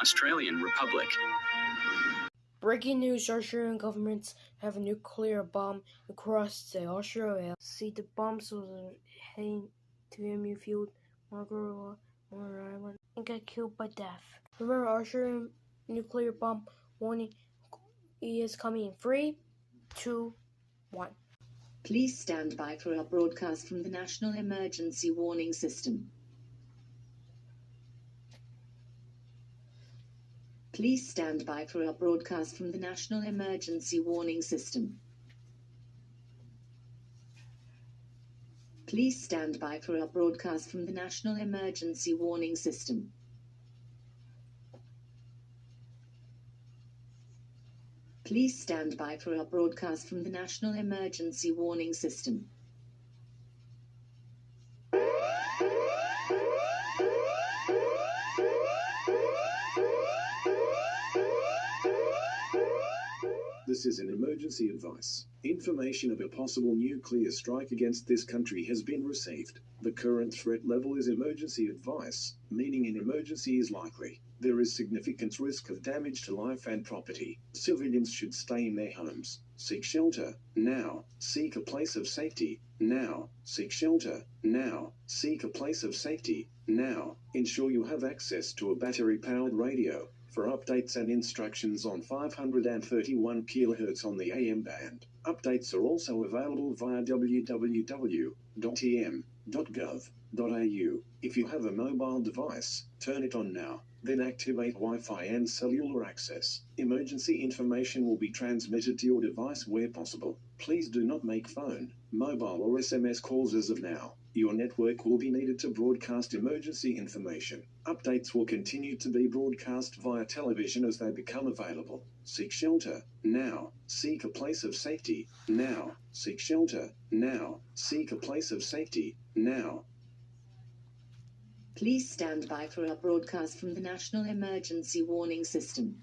Australian Republic. Breaking news, Australian governments have a nuclear bomb across Australia. See, the bombs was heading to MU Field, Margaret Island, and got killed by death. Remember, Australian nuclear bomb warning is coming in 3, 2, 1. Please stand by for our broadcast from the National Emergency Warning System. Please stand by for our broadcast from the National Emergency Warning System. Please stand by for our broadcast from the National Emergency Warning System. Please stand by for our broadcast from the National Emergency Warning System. This is an emergency advice. Information of a possible nuclear strike against this country has been received. The current threat level is emergency advice, meaning an emergency is likely. There is significant risk of damage to life and property. Civilians should stay in their homes. Seek shelter now. Seek a place of safety now. Seek shelter now. Seek a place of safety now. Ensure you have access to a battery-powered radio for updates and instructions on 531 kHz on the AM band. Updates are also available via www.em.gov.au. If you have a mobile device, turn it on now, then activate Wi-Fi and cellular access. Emergency information will be transmitted to your device where possible. Please do not make phone, mobile or SMS calls as of now. Your network will be needed to broadcast emergency information. Updates will continue to be broadcast via television as they become available. Seek shelter now. Seek a place of safety now. Seek shelter now. Seek a place of safety now. Please stand by for our broadcast from the National Emergency Warning System.